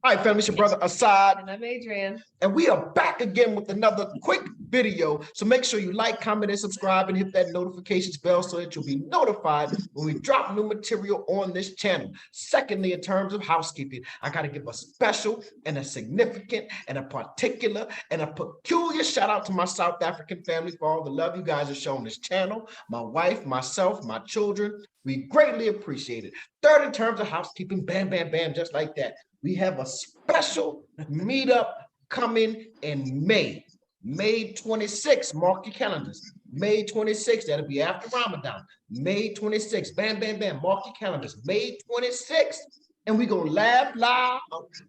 All right, family, it's your brother Asad. And I'm Adrian. And we are back again with another quick video. So make sure you like, comment, and subscribe and hit that notifications bell so that you'll be notified when we drop new material on this channel. Secondly, in terms of housekeeping, I got to give a special and a significant and a particular and a peculiar shout out to my South African family for all the love you guys have shown this channel. My wife, myself, my children, we greatly appreciate it. Third, in terms of housekeeping, bam, bam, bam, just like that. We have a special meetup coming in May. May 26th, mark your calendars. May 26th, that'll be after Ramadan. May 26th, bam, bam, bam, mark your calendars. May 26th, and we're going to laugh loud.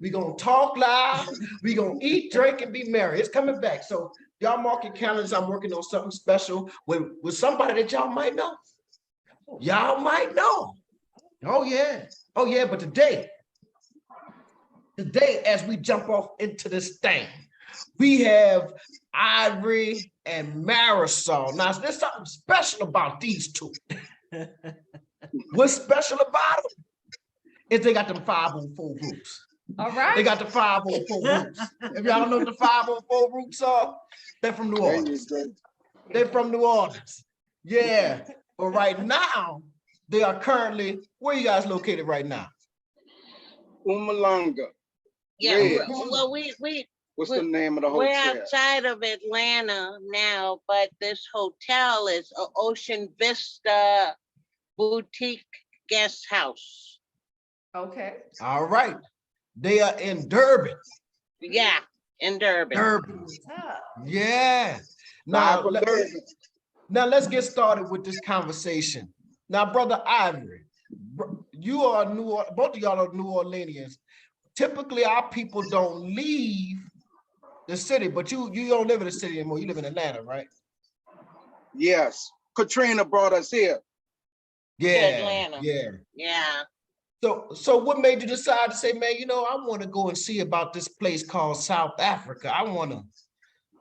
We're going to talk loud. We're going to eat, drink, and be merry. It's coming back. So y'all mark your calendars. I'm working on something special with somebody that y'all might know. Y'all might know. Oh, yeah. Oh, yeah, but today, as we jump off into this thing, we have Ivory and Marisol. Now, there's something special about these two. What's special about them is they got them 504 roots. All right. They got the 504 roots. If y'all know what the 504 roots are, they're from New Orleans. They're from New Orleans. Yeah. But right now, they are currently, where are you guys located right now? Mpumalanga. Yeah, well, what's the name of the hotel? We're outside of Atlanta now, but this hotel is an Ocean Vista boutique guest house. Okay. All right. They are in Durban. Yeah, in Durban. Durban. Yeah. Now let's get started with this conversation. Now, Brother Ivory, you are both of y'all are New Orleanians. Typically, our people don't leave the city, but you don't live in the city anymore. You live in Atlanta, right? Yes. Katrina brought us here. Yeah. Atlanta. Yeah. So what made you decide to say, man, I want to go and see about this place called South Africa. I want to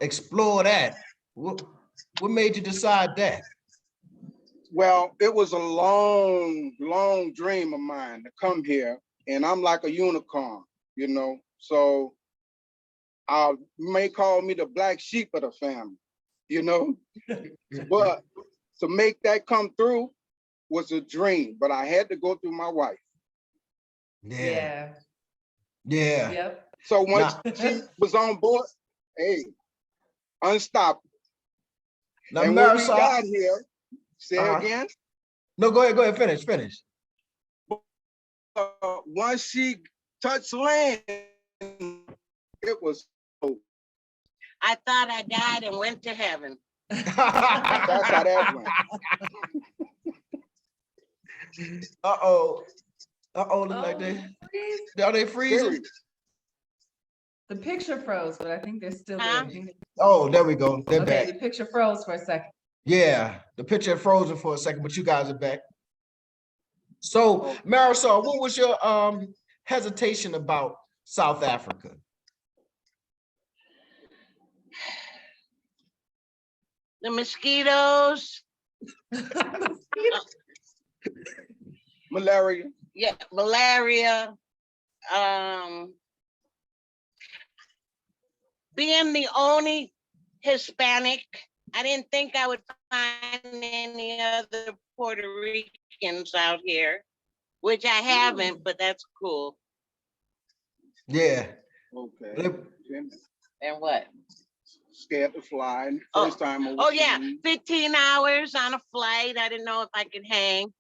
explore that. What made you decide that? Well, it was a long dream of mine to come here, and I'm like a unicorn, so you may call me the black sheep of the family, but to make that come through was a dream, but I had to go through my wife. Yeah. Yep. So once she was on board, hey, unstoppable. Now, and when we got here, say again? No, go ahead, finish. Once she touched land, it was over. I thought I died and went to heaven. That's how that went. Look like are they freezing? The picture froze, but I think they're still there. Oh, there we go. They're back. The picture froze for a second. Yeah, the picture frozen for a second, but you guys are back. So, Marisol, what was your hesitation about South Africa? The mosquitoes. Malaria. Yeah, malaria. Being the only Hispanic, I didn't think I would find any other Puerto Ricans out here, which I haven't, but that's cool. Yeah. Okay. And what? Scared to fly. First time overseas. Oh yeah, 15 hours on a flight. I didn't know if I could hang.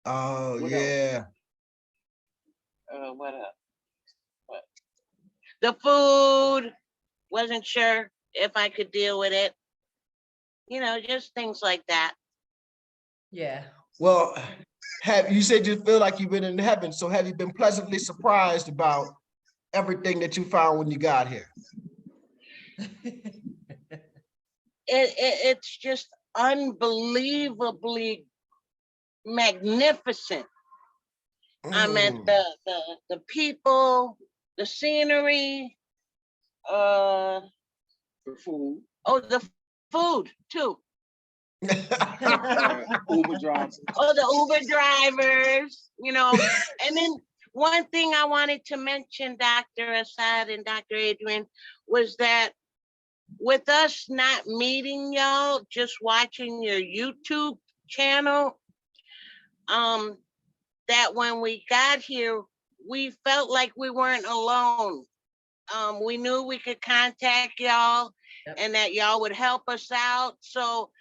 Oh, yeah. What else? What? The food, wasn't sure if I could deal with it. Just things like that. Yeah. Well, you said you feel like you've been in heaven, so have you been pleasantly surprised about everything that you found when you got here? It's just unbelievably magnificent. I mean, the people, the scenery, the food. Oh, the food too. Uber drivers. Oh, the Uber drivers, and then One thing I wanted to mention, Dr. Assad and Dr. Adrian, was that with us not meeting y'all, just watching your YouTube channel, that when we got here, we felt like we weren't alone. We knew we could contact y'all and that y'all would help us out. So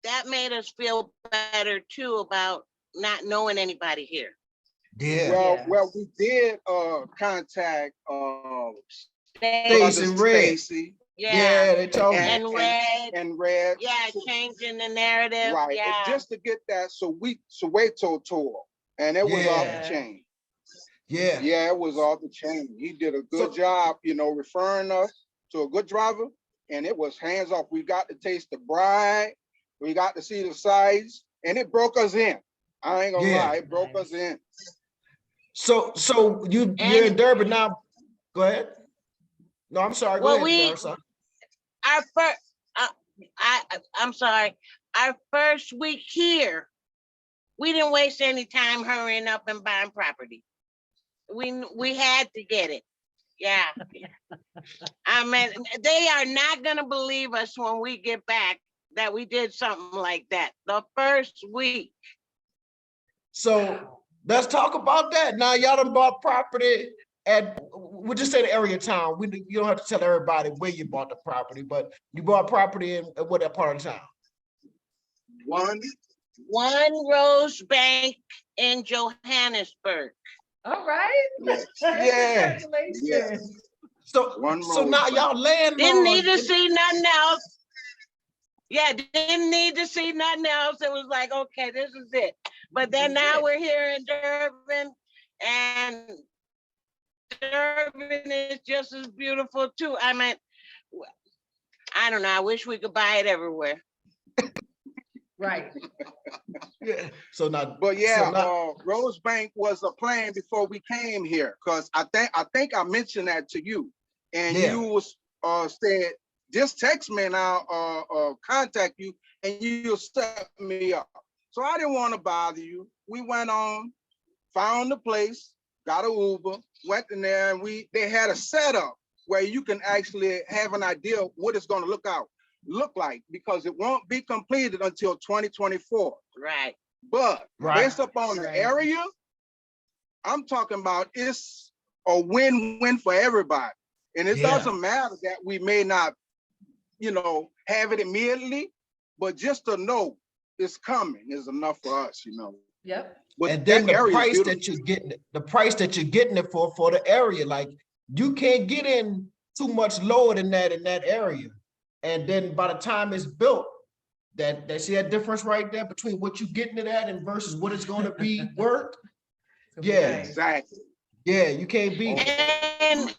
that made us feel better too about not knowing anybody here. Yeah. Well, we did contact Stacy and Red. Stacy Yeah, they told me. And Red. and Red. Yeah, changing the narrative. Right. Yeah. And just to get that Soweto tour. And it was off Yeah. the chain. Yeah. Yeah, it was off the chain. He did a good job, referring us to a good driver. And it was hands off. We got to taste the bride. We got to see the sights. And it broke us in. I ain't gonna lie, it broke us in. So you're in Durban now. Go ahead. No, I'm sorry. Go ahead, Marisol. Our first, I'm sorry. Our first week here, we didn't waste any time hurrying up and buying property. We had to get it. Yeah. I mean, they are not gonna believe us when we get back that we did something like that the first week. So let's talk about that. Now y'all done bought property at, we'll just say the area of town. You don't have to tell everybody where you bought the property, but you bought property in what that part of town? One Rose Bank in Johannesburg. All right. Yeah. Congratulations. So now y'all land Didn't need to see nothing else. Yeah, didn't need to see nothing else. It was like, okay, this is it. But then now we're here in Durban, and Durban is just as beautiful too. I mean, I don't know. I wish we could buy it everywhere. Right. Yeah. So now, But yeah, Rosebank was a plan before we came here, because I think I mentioned that to you, and you was said just text me and I'll contact you and you'll set me up. So I didn't want to bother you. We went on, found the place, got an Uber, went in there, and they had a setup where you can actually have an idea what it's going to look like, because it won't be completed until 2024. Right. But based upon the area, I'm talking about it's a win-win for everybody. And it doesn't matter that we may not, have it immediately, but just to know it's coming is enough for us, Yep. But and then the price that you're getting it for the area, like you can't get in too much lower than that in that area. And then by the time it's built, that see that difference right there between what you're getting it at and versus what it's going to be worth. Yeah, exactly. Yeah, you can't beat it. And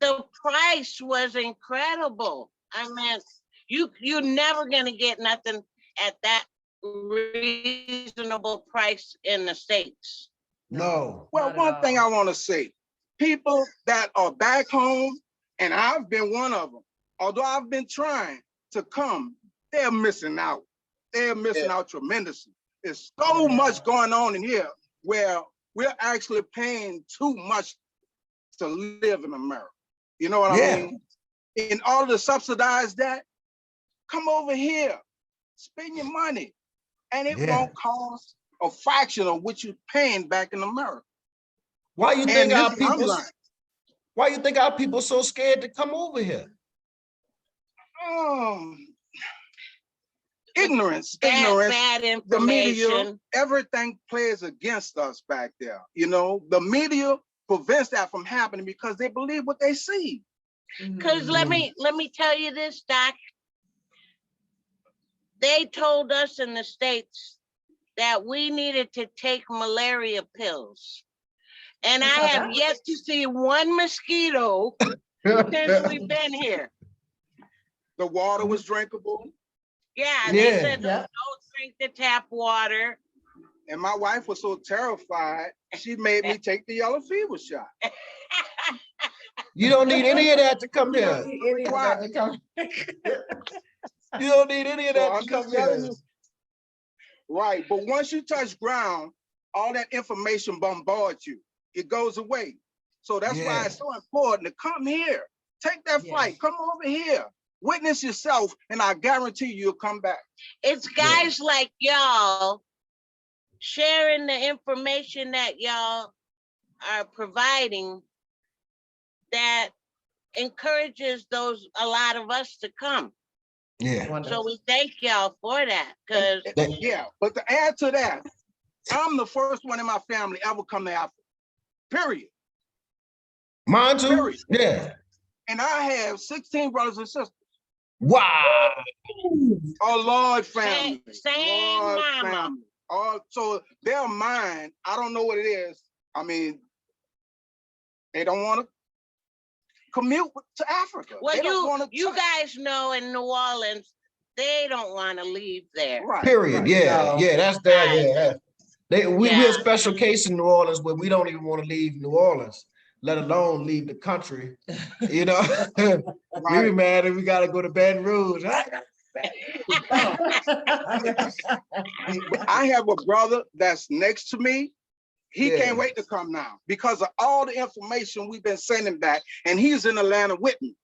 the price was incredible. I mean, you're never gonna get nothing at that reasonable price in the States. No. Well, one thing I want to say, people that are back home, and I've been one of them, although I've been trying to come, they're missing out. They're missing out tremendously. There's so much going on in here where we're actually paying too much to live in America. You know what I mean? In order to subsidize that, come over here, spend your money, and it won't cost a fraction of what you're paying back in America. Why you think our people so scared to come over here? Ignorance, bad information. The media, everything plays against us back there. The media prevents that from happening because they believe what they see. Because let me tell you this, Doc. They told us in the States that we needed to take malaria pills. And I have yet to see one mosquito since we've been here. The water was drinkable. Yeah, they said don't drink the tap water. And my wife was so terrified, she made me take the yellow fever shot. You don't need any of that to come here. You don't need any of that to come here. Right, but once you touch ground, all that information bombards you. It goes away. So that's why Yeah. it's so important to come here. Take that Yes. flight. Come over here. Witness yourself, and I guarantee you'll come back. It's guys like y'all sharing the information that y'all are providing that encourages a lot of us to come. Yeah. So Wonderful. we thank y'all for that, because Yeah, but to add to that, I'm the first one in my family ever come to Africa. Period. Mine too. Period. Yeah. And I have 16 brothers and sisters. Wow. A large family. Same Large mama. family. So they're mine. I don't know what it is. I mean, they don't want to commute to Africa. Well, They don't want you to. guys know in New Orleans, they don't want to leave there. Right. Period. Right. Yeah. No. Yeah. That's that. Right. Yeah. We're Yeah. a special case in New Orleans where we don't even want to leave New Orleans, let alone leave the country. You know, we be Right. mad if we gotta go to Baton Rouge. I have a brother that's next to me. He Yeah. can't wait to come now because of all the information we've been sending back, and he's in Atlanta with me.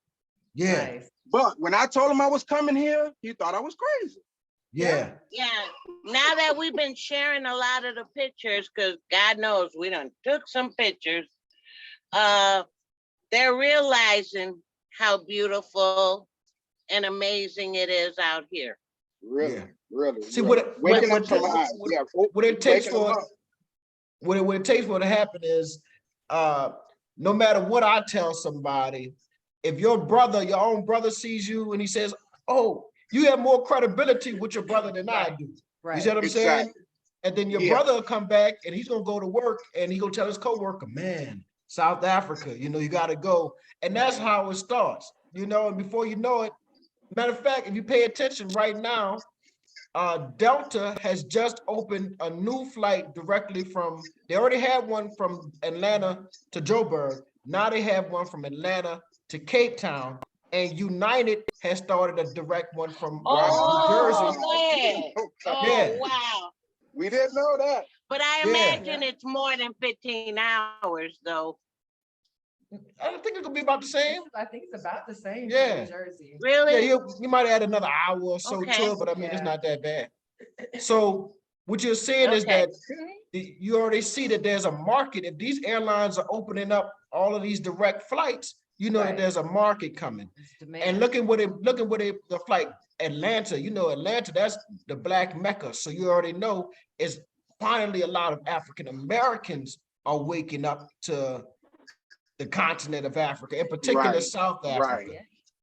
Yeah. Nice. But when I told him I was coming here, he thought I was crazy. Yeah. Yeah. Now that we've been sharing a lot of the pictures, because God knows we done took some pictures, they're realizing how beautiful and amazing it is out here. Really, Yeah. really. See, really. what Waking what up some what- eyes. what- Yeah, what it takes waking them for up. what it takes for it to happen is no matter what I tell somebody, if your own brother sees you and he says, oh, you have more credibility with your brother than I do. You Right. see what I'm saying? Exactly. And then your Yeah. brother will come back and he's gonna go to work and he's gonna tell his coworker, man, South Africa, you gotta go. And that's how it starts, and before you know it, matter of fact, if you pay attention right now, Delta has just opened a new flight directly they already had one from Atlanta to Joburg. Now they have one from Atlanta to Cape Town, and United has started a direct one from New Jersey. man. Oh, Yeah. wow. We didn't know that. But I Yeah. imagine it's more than 15 hours, though. I don't think it's gonna be about the same. I think it's about the same. for Yeah. New Jersey. Really? Yeah, you might add another hour or so Okay. to it, but I mean, it's Yeah. not that bad. So what you're seeing is Okay. that you already see that there's a market. If these airlines are opening up all of these direct flights, you know that Right. there's a market coming. It's demand. And look at the flight Atlanta, Atlanta, that's the Black Mecca. So you already know it's finally a lot of African Americans are waking up to the continent of Africa, in particular Right. South Right. Africa.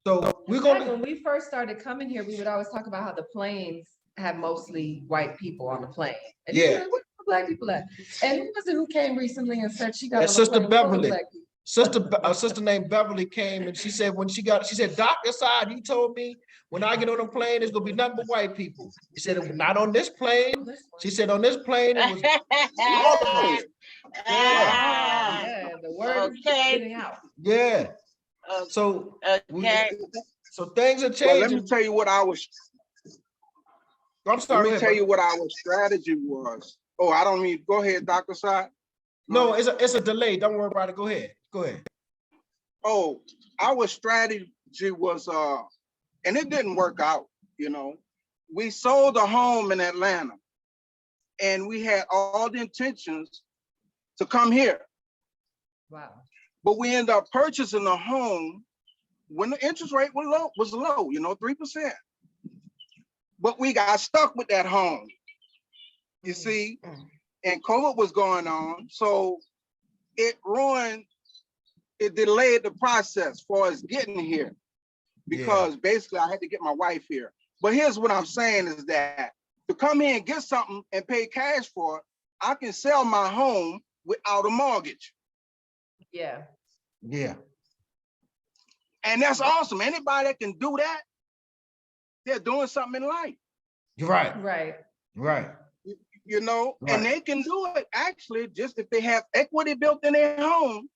So we're In fact, gonna when we first started coming here, we would always talk about how the planes have mostly white people on the plane. And you Yeah. were like, where the black people at? And who was it who came recently and said she got That's on the Sister plane with all the Beverly. black people? a sister named Beverly came and she said she said, Doc, aside, you told me when I get on a plane, it's gonna be nothing but white people. He said, not on this plane. She said, on this plane, it was Oh, Ah, Yeah, the word is Okay. getting out. yeah. So Okay. so things are well, let me changing. tell you what I'm let sorry. me tell you what our strategy was. Oh, I don't mean, go ahead, Dr. Side. No, it's a delay. Don't worry about it. Go ahead. Go ahead. Oh, our strategy was, and it didn't work out, We sold a home in Atlanta and we had all the intentions to come here, Wow. but we ended up purchasing a home when the interest rate was low, 3%. But we got stuck with that home, you see, and COVID was going on. So it delayed the process for us getting here because basically I had to get my wife here. But here's what I'm saying is that to come here and get something and pay cash for it, I can sell my home without a mortgage. Yeah. Yeah. And that's awesome. Anybody that can do that, they're doing something in life, You're right. Right. Right. and they can do it actually just if they have equity built in their home.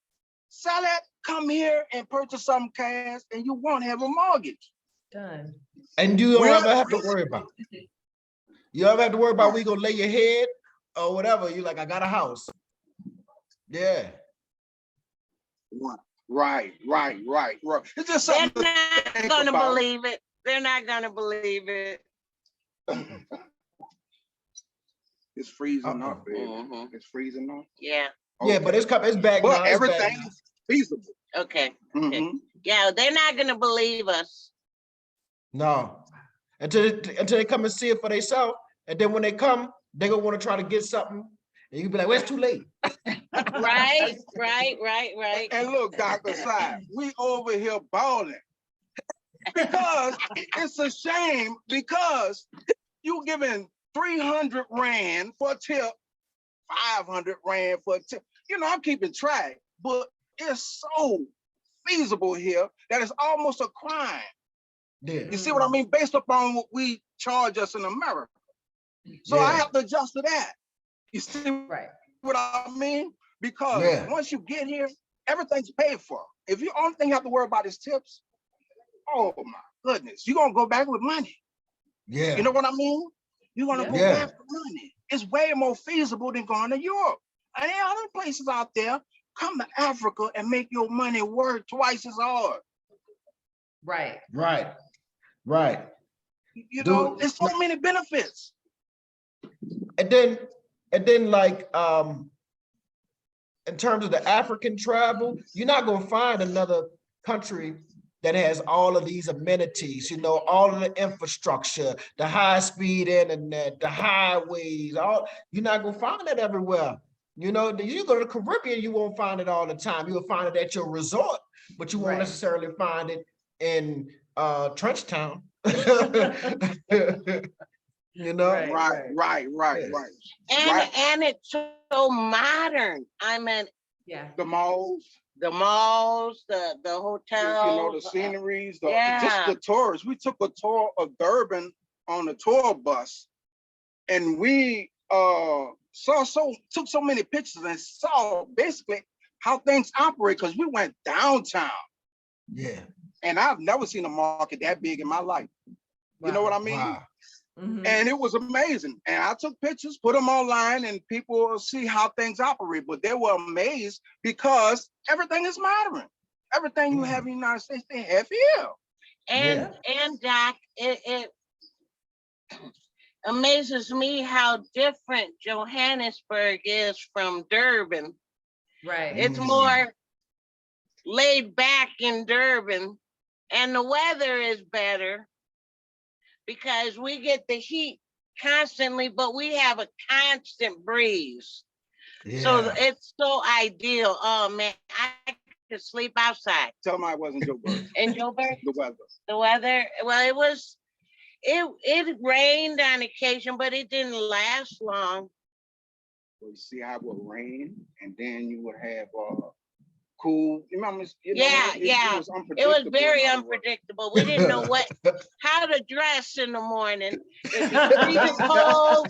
Sell it, come here and purchase some cash and you won't have a mortgage. Done. And you don't ever have to worry about. You ever have to worry about where you gonna lay your head or whatever. You like, I got a house. Yeah. Right. It's just They're something to not think gonna about. believe it. They're not gonna believe it. It's freezing Uh-oh. up, baby. Mhm. It's freezing up. Yeah. Yeah, but it's back But now. It's back everything now. is feasible. Okay. Mhm. Yeah, they're not gonna believe us. No. Until they come and see it for themselves. And then when they come, they're gonna want to try to get something. And you be like, well, it's too late. Right. And look, Dr. Sai, we over here balling because it's a shame because you giving 300 Rand for a tip, 500 Rand for a tip. You know, I'm keeping track, but it's so feasible here that it's almost a crime. Yeah. You see what I mean? Based upon what we charge us in America. So Yeah. I have to adjust to that. You see Right. what I mean? Because Yeah. once you get here, everything's paid for. If you only thing you have to worry about is tips, oh my goodness, you're gonna go back with money. Yeah. You know what I mean? You're gonna go Yeah. back with money. It's way more feasible than going to Europe. And there are other places out there. Come to Africa and make your money work twice as hard. Right. Right. You know, there's so many benefits. And then like in terms of the African travel, you're not gonna find another country that has all of these amenities, you know, all of the infrastructure, the high-speed internet, the highways, all you're not gonna find it everywhere. You know, you go to the Caribbean, you won't find it all the time. You'll find it at your resort, but you won't Right. necessarily find it in Trenchtown. You know? Right. Right. And it's so modern. I mean, Yeah. The malls, the malls, the you hotels. know, the sceneries, just yeah. the tours. We took a tour of Durban on a tour bus, and we took so many pictures and saw basically how things operate because we went downtown. Yeah. And I've never seen a market that big in my life. You know what I mean? Wow. Mhm. And it was amazing. And I took pictures, put them online, and people will see how things operate. But they were amazed because everything is modern. Everything you have in the United States, they have here. And Doc, it amazes me how different Johannesburg is from Durban. Right. It's more laid back in Durban, and the weather is better because we get the heat constantly, but we have a constant breeze. So it's so ideal. Oh man, I could sleep outside. Tell them I wasn't Joburg. In Joburg? The weather. The weather, well, it rained on occasion, but it didn't last long. You see how it would rain, and then you would have cool. You remember? Yeah. It was very unpredictable. We didn't know how to dress in the morning. It'd be freezing cold.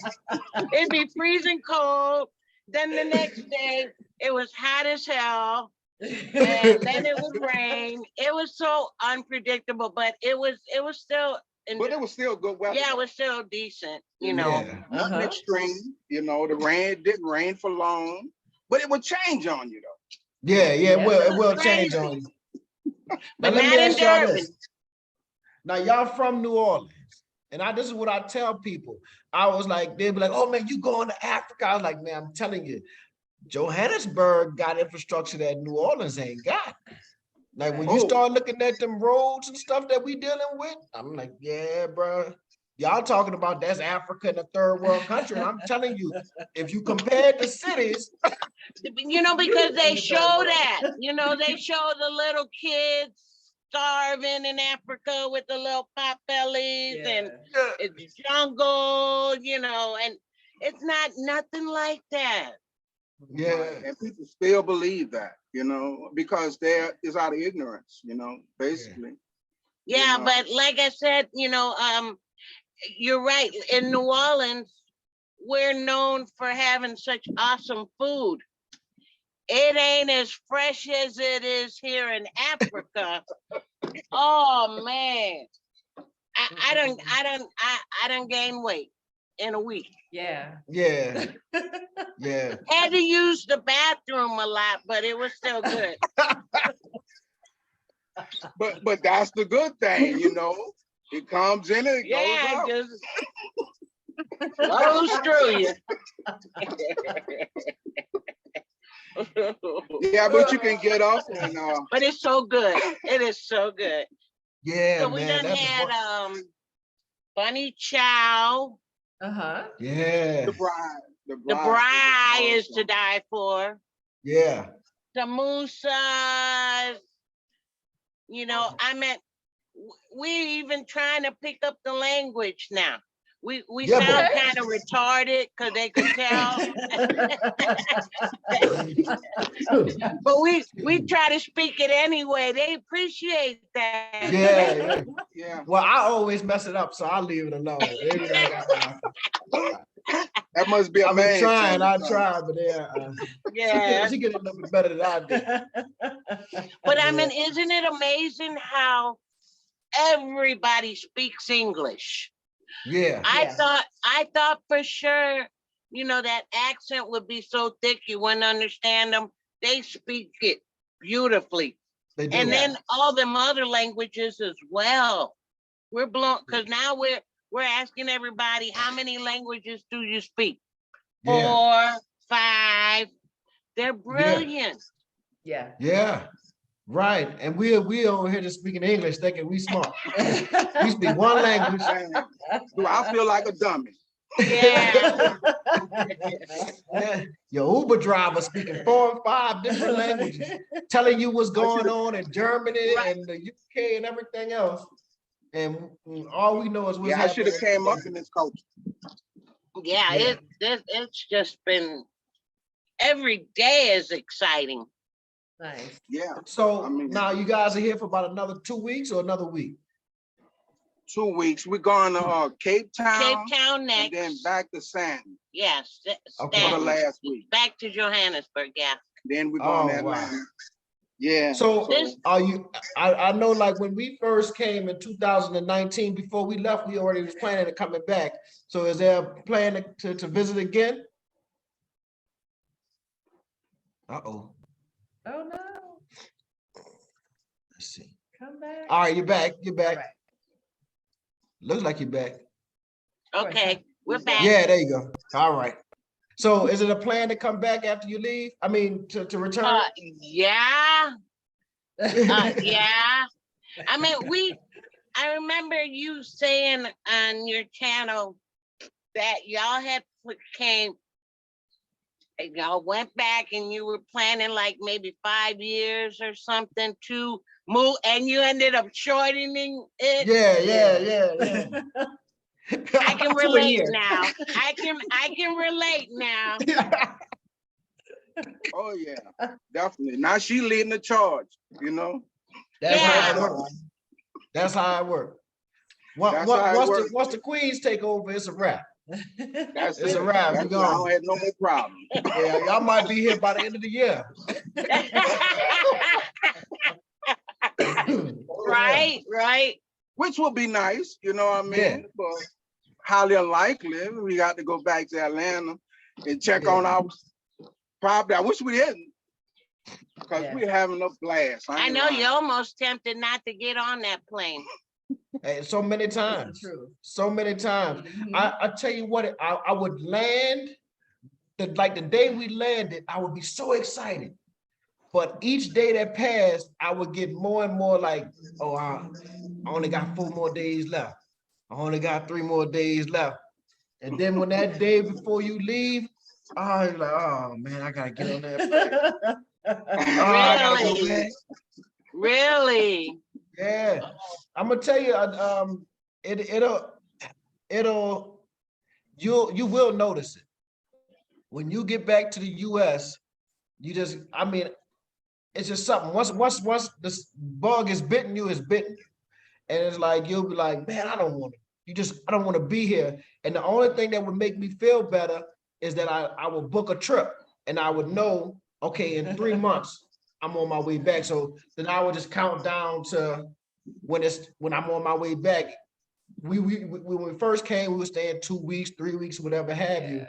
It'd be freezing cold. Then the next day, it was hot as hell. And then it would rain. It was so unpredictable, but it was still. But it was still good weather. Yeah, it was still decent, you know. Nothing extreme. You know, the rain didn't rain for long, but it would change on you though. Yeah, it will change on you. But not in Durban. Now y'all from New Orleans, and this is what I tell people. I was like, they'd be like, "Oh man, you going to Africa?" I was like, "Man, I'm telling you, Johannesburg got infrastructure that New Orleans ain't got." Like when you start looking at them roads and stuff that we dealing with, I'm like, yeah, bro. Y'all talking about that's Africa in a third world country. And I'm telling you, if you compare the cities, you know, because they show that, you know, they show the little kids starving in Africa with the little pot bellies and it's jungle, you know, and it's not nothing like that. Yeah. And people still believe that, you know, because they're is out of ignorance, you know, basically. Yeah, but like I said, you know, you're right. In New Orleans, we're known for having such awesome food. It ain't as fresh as it is here in Africa. Oh man, I don't gain weight in a week. Yeah. Yeah. Yeah. Had to use the bathroom a lot, but it was still good. But that's the good thing, you know. It comes in and it Yeah, goes out. just flows through you. Yeah, but you can get up and But it's so good. It is so good. Yeah, So we man. done That's had bunny chow. Uh-huh. yeah. the bride. The braai is to awesome. die for. Yeah. Samosas. You know, I mean, we're even trying to pick up the language now. We Yeah, sound but- kind of retarded because they could tell. But we try to speak it anyway. They appreciate that. Yeah, yeah. Yeah, Well, I always mess it up, so I'll leave it alone. They be like, that must be a I've been man. trying, I thing. tried, but yeah, Yeah. she get a little bit better than I did. But I mean, isn't it amazing how everybody speaks English? Yeah, I Yeah. thought for sure, you know, that accent would be so thick you wouldn't understand them. They speak it beautifully. they do. And Yeah. then all them other languages as well. We're blown because now we're asking everybody, how many languages do you speak? Yeah, 4, 5. They're brilliant. Yeah. yeah, right. And we over here just speaking English, thinking we smart. We speak one language. Man, dude, I feel like a dummy. Yeah. Yeah. Your Uber driver speaking 4 and 5 different languages, telling you what's going on in Germany Right. and the UK and everything else. And all we know is what's Yeah, I should have happening. came up in this culture. Yeah, Yeah. it's just been every day is exciting. Nice. Yeah, So I mean- now you guys are here for about another 2 weeks or another week? 2 weeks. We're going to Cape Town, Cape Town and next. then back to Santon Yes. Okay. for the Stanton. last week. Back to Johannesburg, yeah. Then we're going to Oh, wow. Atlanta. Yeah. So This- are you, I know like when we first came in 2019, before we left, we already was planning on coming back. So is there a plan to visit again? Uh-oh, Oh no. let's see. Come back. All right, you're back, you're back. Right. Looks like you're back. Okay, we're back. Yeah, there you go. All right. So is it a plan to come back after you leave? I mean, to return? Yeah. Yeah. I mean, I remember you saying on your channel that y'all went back and you were planning like maybe 5 years or something to move, and you ended up shortening it. Yeah. I can 2 a relate year. now. I can relate now. Oh, yeah, definitely. Now she leading the charge, you know? That's Yeah. how it works. That's how it works. That's how it works. Once the queens take over, it's a wrap. That's It's it. a wrap. That's We it. I gone. don't have no more problem. Yeah, y'all might be here by the end of the year. Right. Which would be nice, you know what I mean? Yeah. But highly unlikely. We got to go back to Atlanta and check Yeah. on our property. I wish we didn't, because Yeah. we're having a blast. I ain't know lying. you're almost tempted not to get on that plane. Hey, so many times. True. So many times. Mhm. I tell you what, I would land, like the day we landed, I would be so excited. But each day that passed, I would get more and more like, oh, I only got 4 more days left. I only got 3 more days left. And then when that day before you leave, oh, you're like, oh man, I gotta get on that plane. Oh, I gotta go back. Really? Yeah, I'm gonna tell you, you will notice it when you get back to the U.S. You just, I mean, it's just something. Once this bug is bitten you, it's bitten you, and it's like you'll be like, man, I don't want to be here. And the only thing that would make me feel better is that I will book a trip, and I would know, okay, in 3 months I'm on my way back. So then I would just count down to when I'm on my way back. when we first came, we were staying 2 weeks, 3 weeks, whatever have you.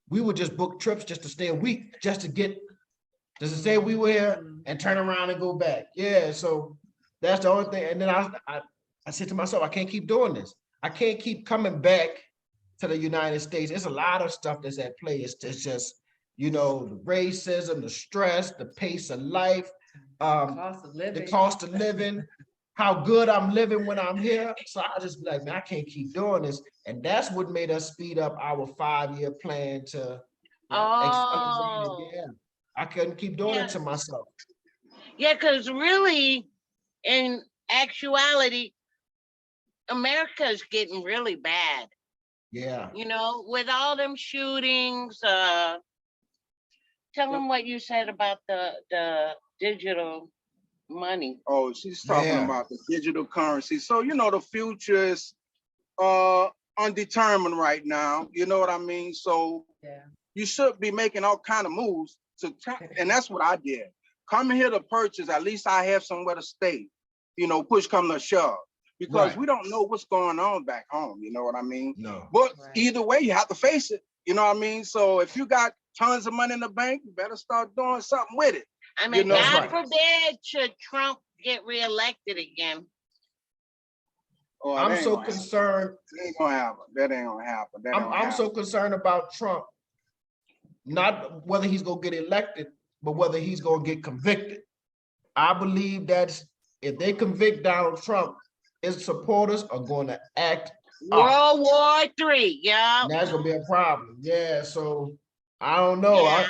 We would just book trips just to stay a week, just to say we were here and turn around and go back. Yeah, so that's the only thing. And then I said to myself, I can't keep doing this. I can't keep coming back to the United States. There's a lot of stuff that's at play. It's just, the racism, the stress, the pace of life, the cost of living, how good I'm living when I'm here. So I just be like, man, I can't keep doing this. And that's what made us speed up our 5-year plan to accelerate it. Yeah. I couldn't keep doing it to myself. Yeah, because really, in actuality, America is getting really bad. Yeah. With all them shootings. Tell them what you said about the digital money. Oh, she's talking about the digital currency. So, the future is undetermined right now. You know what I mean? So you should be making all kind of moves and that's what I did. Coming here to purchase, at least I have somewhere to stay, push come to shove. Because we don't know what's going on back home, you know what I mean? No. But either way, you have to face it, you know what I mean? So if you got tons of money in the bank, you better start doing something with it. I mean, God forbid should Trump get reelected again. Oh, I'm so concerned. That ain't gonna happen. That ain't gonna happen. I'm so concerned about Trump, not whether he's gonna get elected, but whether he's gonna get convicted. I believe that if they convict Donald Trump, his supporters are going to act World War III. Yeah, that's gonna be a problem. Yeah, so I don't know.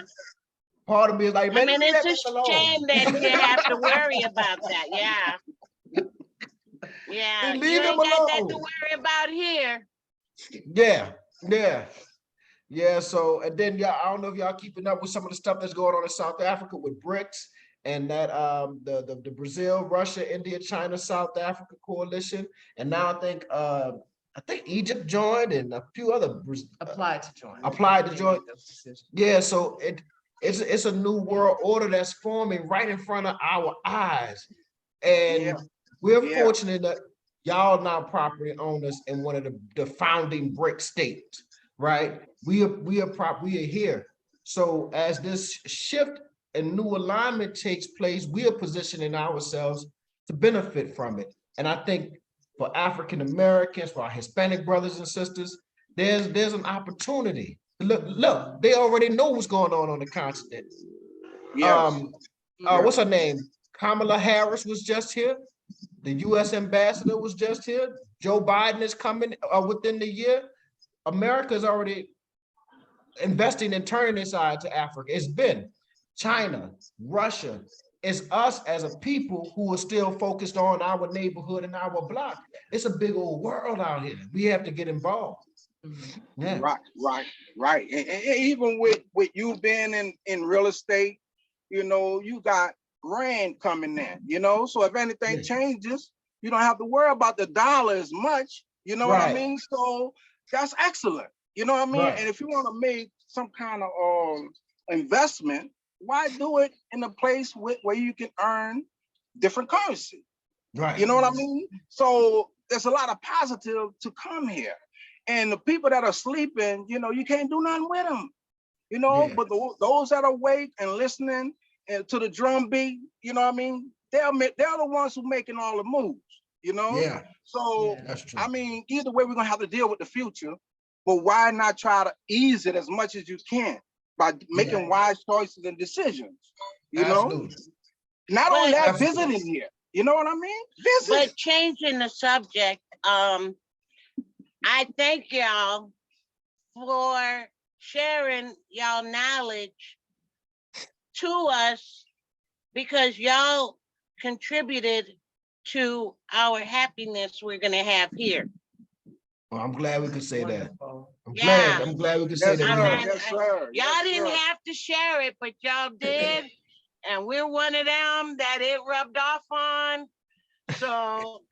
Part of me is like, man, it's a shame that you have to worry about that. Yeah, yeah, you ain't got that to worry about here. Yeah. So, and then I don't know if y'all keeping up with some of the stuff that's going on in South Africa with BRICS. And that the Brazil, Russia, India, China, South Africa coalition, and now I think Egypt joined, and a few other applied to join. Yeah, so it's a new world order that's forming right in front of our eyes, and we're fortunate that y'all now property owners in one of the founding BRIC states, right? We are here. So as this shift and new alignment takes place, we are positioning ourselves to benefit from it. And I think for African Americans, for our Hispanic brothers and sisters, there's an opportunity. Look, they already know what's going on the continent. What's her name? Kamala Harris was just here. The U.S. ambassador was just here. Joe Biden is coming within the year. America is already investing and turning its eye to Africa. It's been China, Russia. It's us as a people who are still focused on our neighborhood and our block. It's a big old world out here. We have to get involved. Yeah. Right. And even with you being in real estate, you got rand coming in, so if anything changes, you don't have to worry about the dollar as much, you know what I mean? So that's excellent, you know what I mean? And if you want to make some kind of investment, why do it in a place where you can earn different currency? Right. You know what I mean? So there's a lot of positive to come here. And the people that are sleeping, you can't do nothing with them, but those that are awake and listening to the drum beat, you know what I mean? They're the ones who making all the moves, Yeah. So, that's true. I mean, either way, we're going to have to deal with the future, but why not try to ease it as much as you can by making wise choices and decisions, know? Not only that, visiting here, you know what I mean? But changing the subject, I thank y'all for sharing y'all knowledge to us because y'all contributed to our happiness we're going to have here. Well, I'm glad we could say that. I'm glad we could say that. Yes, sir. Y'all didn't have to share it, but y'all did. And we're one of them that it rubbed off on. So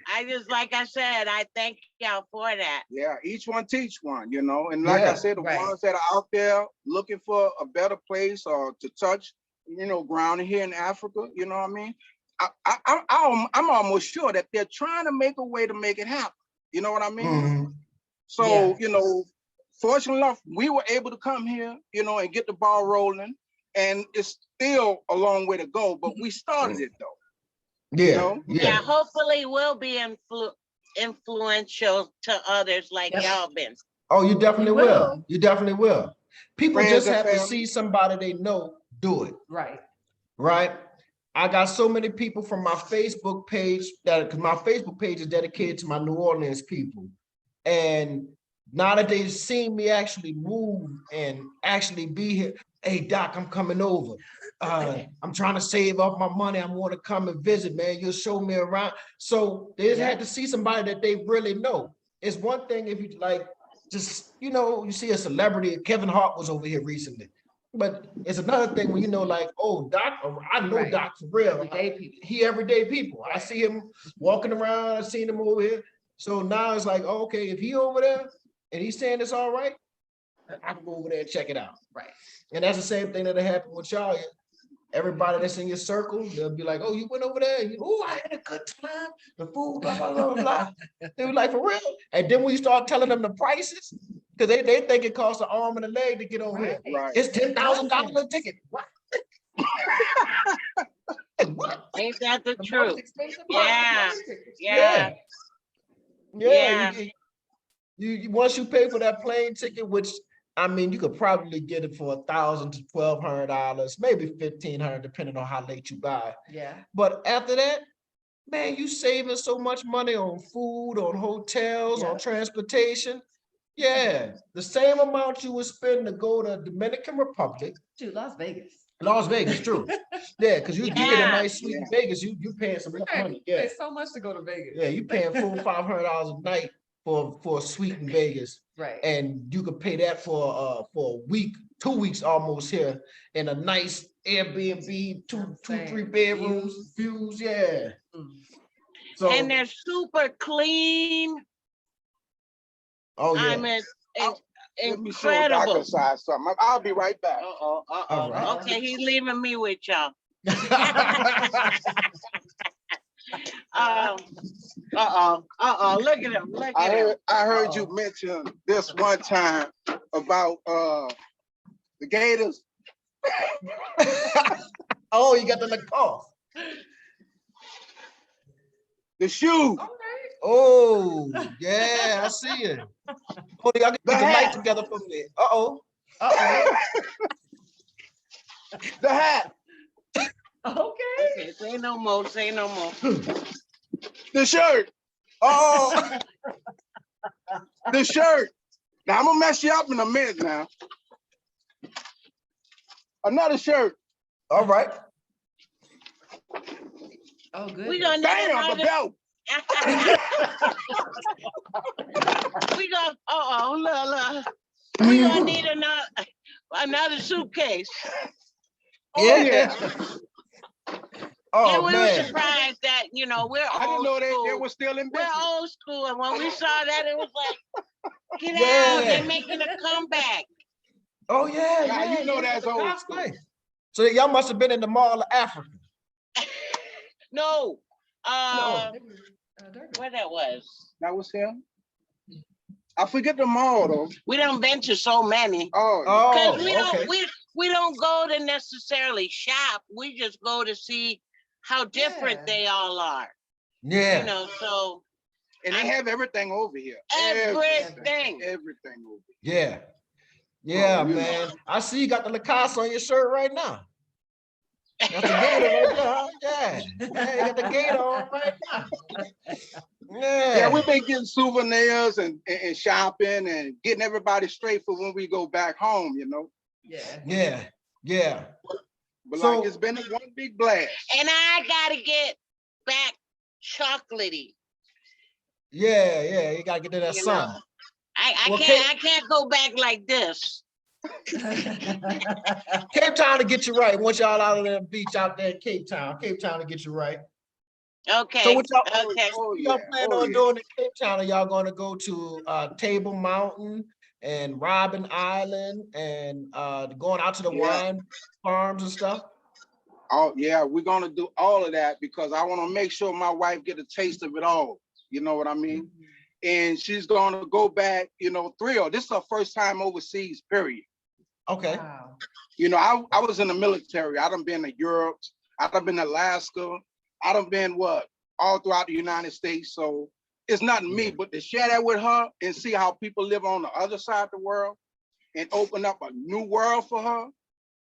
like I said, I thank y'all for that. Yeah, each one teach one, and like I said, the ones that are out there looking for a better place or to touch, ground here in Africa, you know what I mean? I'm almost sure that they're trying to make a way to make it happen. You know what I mean? Mhm. So, Yeah. you know, fortunately enough, we were able to come here, you know, and get the ball rolling. And it's still a long way to go, but we started it though. Yeah, You know? Yeah, yeah. hopefully we'll be influential to others like Yep. y'all been. Oh, you definitely You will. will. You definitely will. People Friends just and have to family. see somebody they know do it, Right. right? I got so many people from my Facebook page because my Facebook page is dedicated to my New Orleans people. And now that they've seen me actually move and actually be here, hey Doc, I'm coming over. I'm trying to save up my money. I want to come and visit, man. You'll show me around. So they just had to see somebody that they really know. It's one thing if you like just, you know, you see a celebrity. Kevin Hart was over here recently. But it's another thing when you know, like, oh, Doc, I know Right. Doc for real. Everyday people. He everyday people. I Right. see him walking around. I seen him over here. So now it's like, oh, okay, if he over there and he's saying it's all right, I can go over there and check it out. Right. And that's the same thing that happened with y'all. Everybody that's in your circle, they'll be like, oh, you went over there. Oh, I had a good time. The food, blah, blah, blah, blah. They were like, for real? And then when you start telling them the prices, because they think it costs an arm and a leg to get over here. Right. It's $10,000 a ticket. What? What? Ain't that the The most truth? expensive Yeah. part of tickets. Yeah. Yeah. You once you pay for that plane ticket, which I mean, you could probably get it for $1,000 to $1,200, maybe $1,500, depending on how late you buy. Yeah. But after that, man, you saving so much money on food, on hotels, on Yeah. transportation. Yeah, the same amount you would spend to go to Dominican Republic, To Las Vegas. Las Vegas, true. Yeah, because you get a Yeah. nice suite in Vegas, you paying some Right. money. You pay Yeah, so much to go to Vegas. yeah, you paying full $500 a night for a suite in Vegas. Right. And you could pay that for a week, 2 weeks almost here in a nice Airbnb, two, Same. 3 bedrooms, views, yeah. Mm. So, And they're super clean. oh I yeah, mean, Let it's me show Dr. incredible. Side something. I'll be right back. Uh-oh, All right. Okay, he's leaving me with y'all. Look at him, look at him. I heard you mention this one time about the Gators. Oh, you got the Lacoste. The shoe. Okay. Oh, yeah, I see it. Oh, y'all get the light hat. together for me. Uh-oh. The hat. Okay. Say no more, say no more. The shirt. Oh, The shirt. Now I'm gonna mess you up in a minute now. Another shirt. all right. Oh, good. We gonna need Damn, the another. belt. We gonna, look. We gonna need another suitcase. Yeah. Oh, And we were man. surprised that, you know, we're I didn't old know they school. were still in We're business. old school, and when we saw that, it was like, get Yeah. out, they're making a comeback. Oh, yeah. Now, yeah, you know yeah, that's the old cosplay. school. So y'all must have been in the Mall of Africa. No, No. where that was. That was him. I forget them all though. We don't venture so many. Oh, Oh, Because okay. we don't go to necessarily shop. We just go to see how different Yeah. they all are. Yeah. You know, so and they have everything over here. everything. Everything over here. Yeah. Yeah, Oh, you man. I see you got the Lacoste on your shirt right now. That's the gator right there, huh? Yeah. Yeah, you got the gator on right now. Yeah. Yeah, we've been getting souvenirs and shopping and getting everybody straight for when we go back home, you know. Yeah. Yeah. Yeah. But So- like it's been one big blast. And I gotta get back chocolatey. Yeah. Yeah. You gotta get to that You sun. know. I Well, can't go back like this. Cape Town to get you right. Once y'all out of that beach out there in Cape Town to get you right. Okay. So what y'all, Okay. Oh, y'all yeah. plan Oh, on yeah. doing in Cape Town? Are y'all going to go to Table Mountain and Robin Island and going out to the Yeah. wine farms and stuff? Oh yeah, we're gonna do all of that because I want to make sure my wife get a taste of it all. You know what I mean? and she's gonna go back, thrilled. This is her first time overseas, period. Okay. Wow. I was in the military. I done been to Europe. I done been to Alaska. I done been all throughout the United States. So it's not me, but to share that with her and see how people live on the other side of the world and open up a new world for her,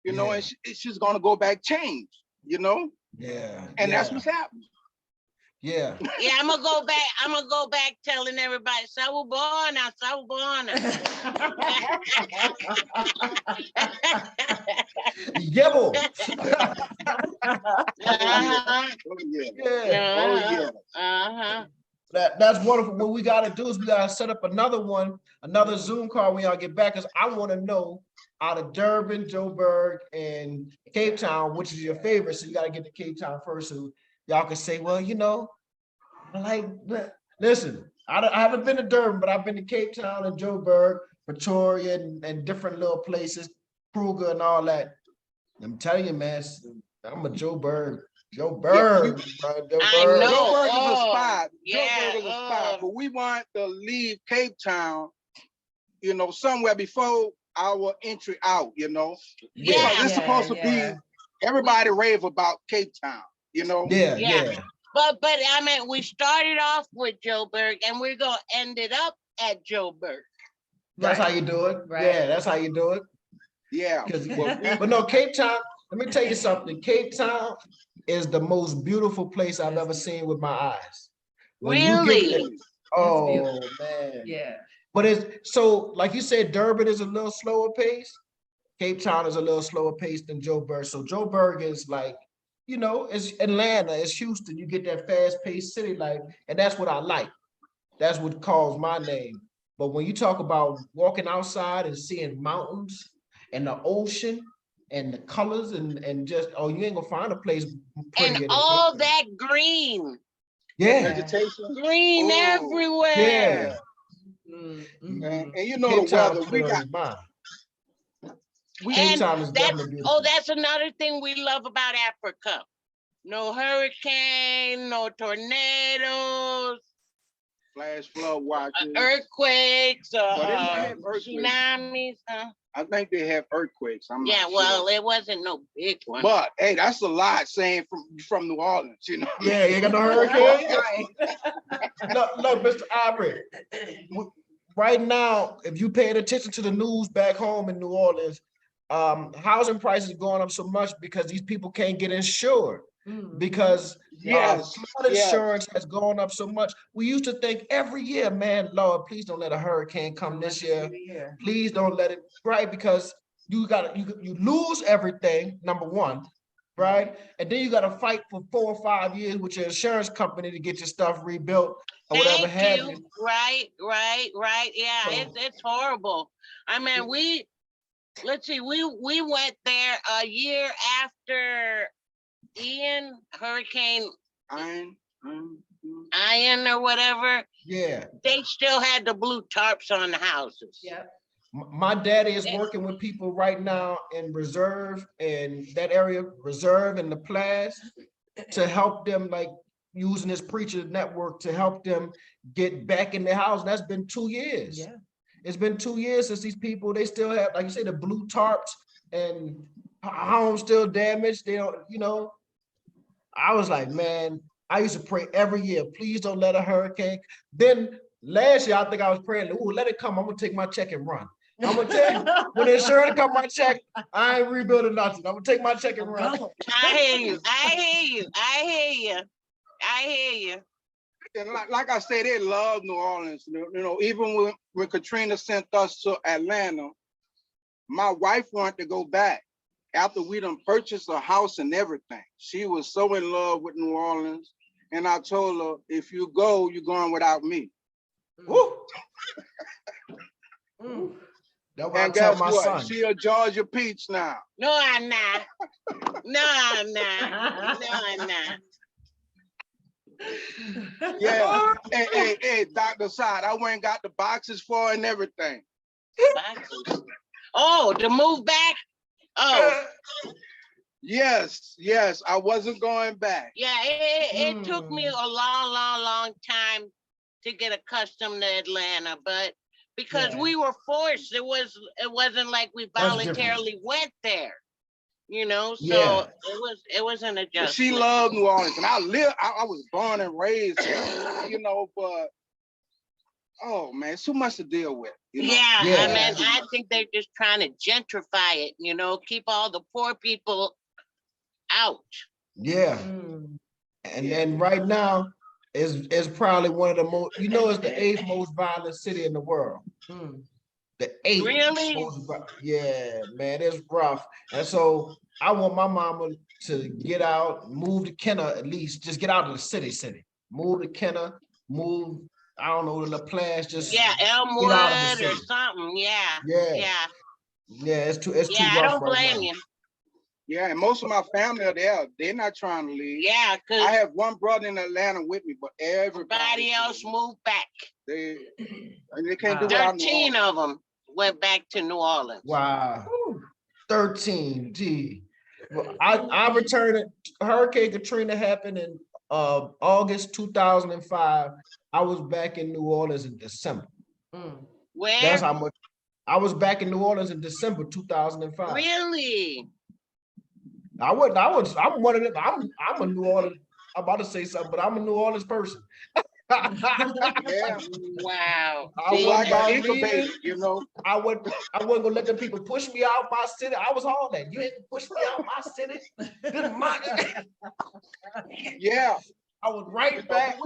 and she's gonna go back changed, Yeah. and that's what's happening. Yeah. Yeah, I'm gonna go back telling everybody, Sawubona, Sawubona. Yebo. Uh-huh. Oh yeah. Yeah. Oh yeah. Uh-huh. That's wonderful. What we got to do is we got to set up another Zoom call when y'all get back, because I want to know out of Durban, Joburg, and Cape Town, which is your favorite. So you got to get to Cape Town first, so y'all can say, well, listen, I haven't been to Durban, but I've been to Cape Town and Joburg, Pretoria, and different little places, Kruger and all that. I'm telling you, man, I'm a Joburg. Joburg, bro. I know. Joburg is a Oh, spot. yeah, Joburg is a spot, but we want to leave Cape Town, somewhere before our entry out, because it's supposed to be everybody rave about Cape Town, Yeah. But I mean, we started off with Joburg, and we're gonna end it up at Joburg. That's how you do it. Right. Yeah, that's how you do it. Yeah. But no, Cape Town, let me tell you something. Cape Town is the most beautiful place I've ever seen with my eyes. When you get Really? there, oh man. Yeah. But it's so, like you said, Durban is a little slower pace. Cape Town is a little slower pace than Joburg. So Joburg is like, it's Atlanta, it's Houston. You get that fast-paced city life, and that's what I like. That's what calls my name. But when you talk about walking outside and seeing mountains and the ocean and the colors and just, you ain't gonna find a place prettier And than all Cape Town. that green. Yeah. Vegetation. Green everywhere. Yeah. Mm-hmm. And the Cape Town weather, put we it on got. your mind. Cape And Town is definitely beautiful. that's another thing we love about Africa. No hurricane, no tornadoes, Flash flood watches. earthquakes, But they might have earthquakes. tsunamis. I think they have earthquakes. I'm not sure. Well, it wasn't no big one. But hey, that's a lot saying from New Orleans, Yeah, you got no hurricane. Look, Mr. Ivory. Right now, if you paying attention to the news back home in New Orleans, housing prices going up so much because these people can't get insured. Because flood insurance has gone up so much. We used to think every year, man, Lord, please don't let a hurricane come this year. Please don't let it, right? Because you lose everything, number one, right? And then you got to fight for 4 or 5 years with your insurance company to get your stuff rebuilt or whatever have you. Right. Yeah, it's horrible. I mean, we went there a year after Hurricane Ian or whatever. Yeah. They still had the blue tarps on the houses. Yep. My daddy is working with people right now in Reserve and that area, Reserve and the Plaza, to help them, like using this preacher network to help them get back in their house. And that's been 2 years. Yeah. It's been 2 years since these people, they still have, like you say, the blue tarps and homes still damaged. They don't, I was like, man, I used to pray every year, please don't let a hurricane. Then last year, I think I was praying, let it come. I'm gonna take my check and run. I'm gonna tell you, when the insurance come my check, I ain't rebuilding nothing. I'm gonna take my check and run. I hear you. And like I said, they love New Orleans. Even when Katrina sent us to Atlanta, my wife wanted to go back after we done purchased a house and everything. She was so in love with New Orleans. And I told her, if you go, you're going without me. Woo. That's what And I tell guess my what? son. She a Georgia peach now. No, I'm not. Yeah. Hey, Dr. Side, I went and got the boxes for her and everything. Boxes. Oh, to move back? Oh. Yes, I wasn't going back. Yeah, it took me a long time to get accustomed to Atlanta, but because Yeah. we were forced, it wasn't like we That's different. voluntarily went there, you know. So Yeah. it was an But adjustment. she loved New Orleans, and I was born and raised here, you know, but oh man, it's too much to deal with. You know? Yeah, Yeah. I mean, I think they're just trying to gentrify it, you know, keep all the poor people out. Yeah. Mm. And then right now is probably one of the most, you know, it's the 8th most violent city in the world. Mm. The 8th Really? most yeah, man, it's rough. And so I want my mama to get out, move to Kenner, at least just get out of the city. Move to Kenner, move, I don't know, to La Place, just Yeah, get out of the Elmwood or city. something. Yeah, Yeah, yeah, yeah, it's too yeah. I rough don't right blame now. you. Yeah, and most of my family are there. They're not trying to leave. Yeah, I because have one brother in Atlanta with me, but everybody else moved back. they can't do without New 13 Orleans. of them went back to New Orleans. Wow. 13, gee. Well, I returned it. Hurricane Katrina happened in August 2005. I was back in New Orleans in December. Mm. Where? That's how much I was back in New Orleans in December 2005. Really? I'm one of them. I'm a New Orleans. I'm about to say something, but I'm a New Orleans person. Yeah, Wow. I so wasn't I got about incubated, leaving. you know. I wasn't gonna let them people push me out my city. I was all that. You ain't push me out my city. This is my Yeah, I was right back.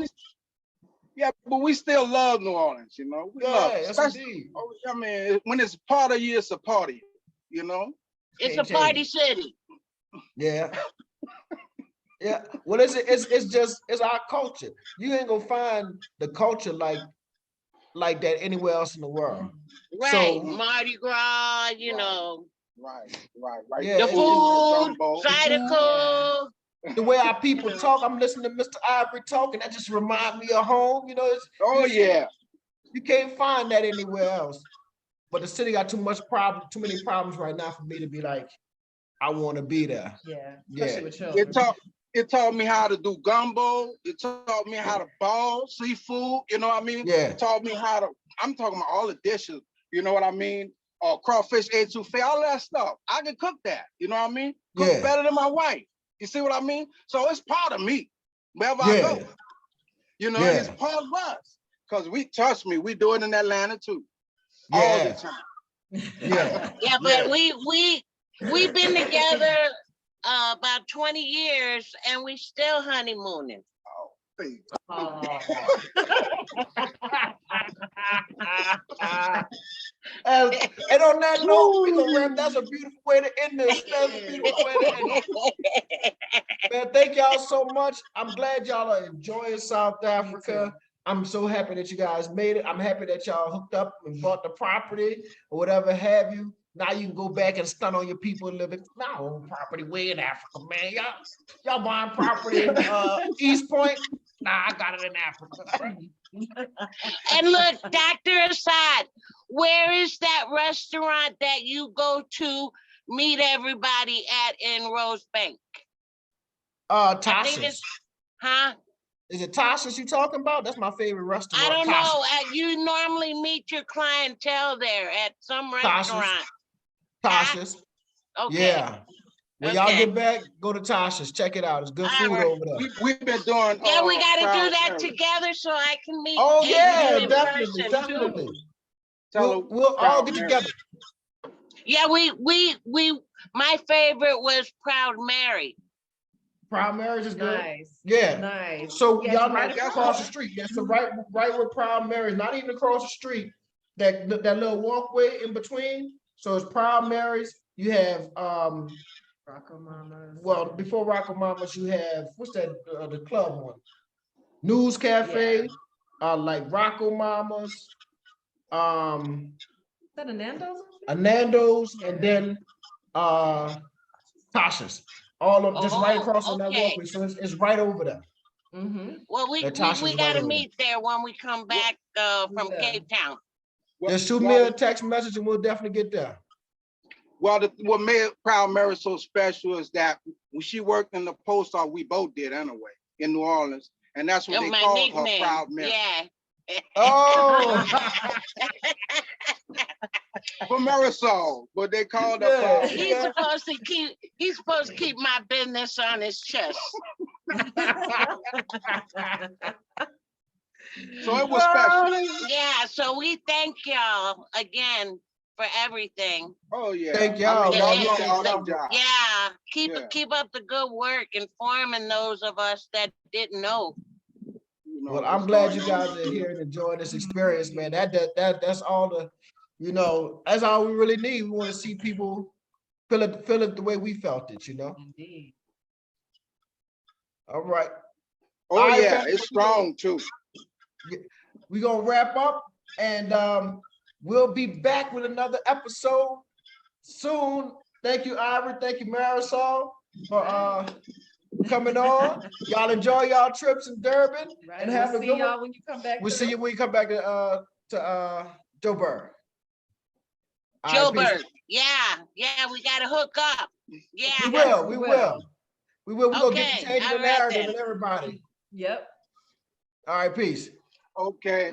but we still love New Orleans, you know. We love it. Yes, Especially, indeed. I mean, when it's part of you, it's a party, you know. It's Can't a party change. city. Yeah. Yeah. Well, it's just our culture. You ain't gonna find the culture like that anywhere else in the world. Right. So Mardi Gras, you Right. know. Right. Yeah, The it's food, gumbo. Zydeco. the way our people talk. I'm listening to Mr. Ivory talking. That just remind me of home. You know, Oh yeah. you can't find that anywhere else. But the city got too many problems right now for me to be like, I want to be there. Yeah, Yeah. especially with children. It taught me how to do gumbo. It taught me how to ball seafood. You know what I mean? Yeah. It taught me how to. I'm talking about all the dishes. You know what I mean? Crawfish etouffee, all that stuff. I can cook that. You know what I mean? Cook Yeah. better than my wife. You see what I mean? So it's part of me. Wherever I Yeah. go. You know, Yeah. it's part of us. Because trust me, we do it in Atlanta too. All the Yeah. time. Yeah. Yeah, but we've been together about 20 years and we still honeymooning. See, Oh. And on that note, we gonna wrap. That's a beautiful way to end this. That's a beautiful way to end it. Man, thank y'all so much. I'm glad y'all are enjoying South Africa. I'm so happy that you guys made it. I'm happy that y'all hooked up and bought the property or whatever have you. Now you can go back and stunt on your people and live in property way in Africa, man. Y'all buying property in East Point? Nah, I got it in Africa. And look, Dr. Assad, where is that restaurant that you go to meet everybody at in Rosebank? I think Tasha's. it's, huh? Is it Tasha's you talking about? That's my favorite restaurant. I don't Tasha's. know. You normally meet your clientele there at some restaurant. Tasha's. Okay. Yeah. When y'all Okay. get back, go to Tasha's. Check it out. It's good food All right. over there. we've been doing. Yeah, we got to Proud do that Mary. together so I can meet. Oh yeah, Adrian in definitely, person, definitely. too. We'll all get together. Yeah, we my favorite was Proud Mary. Proud Marriage is good. Nice. Yeah. Nice. So Yes, y'all right right across the street. Yes, so right where Proud Marriage, not even across the street. That little walkway in between. So it's Proud Marys. You have Rocco Mamas. well, before Rocco Mamas, you have what's that the club one? News Cafe, like Rocco Mamas, Is that a Nando's? a Nando's, and then Tasha's. All of just right across on that okay. walkway. So it's right over there. Mm-hmm. Well, we Tasha's right got to over meet there when we come back from Yeah. Cape Town. Just shoot me a text message and we'll definitely get there. Well, what made Proud Mary so special is that when she worked in the post office, we both did anyway in New Orleans, and that's what they My called nickname. her Proud Mary. Yeah. Oh, For Marisol, but they called up. Yeah. He's supposed to keep my business on his chest. So it was special. Yeah, so we thank y'all again for everything. Oh yeah. Thank y'all. I mean, y'all Yeah. doing an awesome job. Yeah, Yeah. keep up the good work, informing those of us that didn't know. You know, Well, I'm what's glad going you guys on. are here and enjoying this experience, man. That's all the, that's all we really need. We want to see people feel it the way we felt it, Indeed. All right. Oh All right, yeah, family, it's strong too. We're gonna wrap up and we'll be back with another episode soon. Thank you, Ivory. Thank you, Marisol, for coming on. Y'all enjoy y'all trips in Durban. Right. And We'll have a see good one. y'all when you come back. We'll see you when you come back to Joburg. All right, peace. Joburg, yeah, we gotta hook up. Yeah. We will. We're gonna Okay, get to changing the all right narrative then. and everybody. Yep. All right, peace. Okay.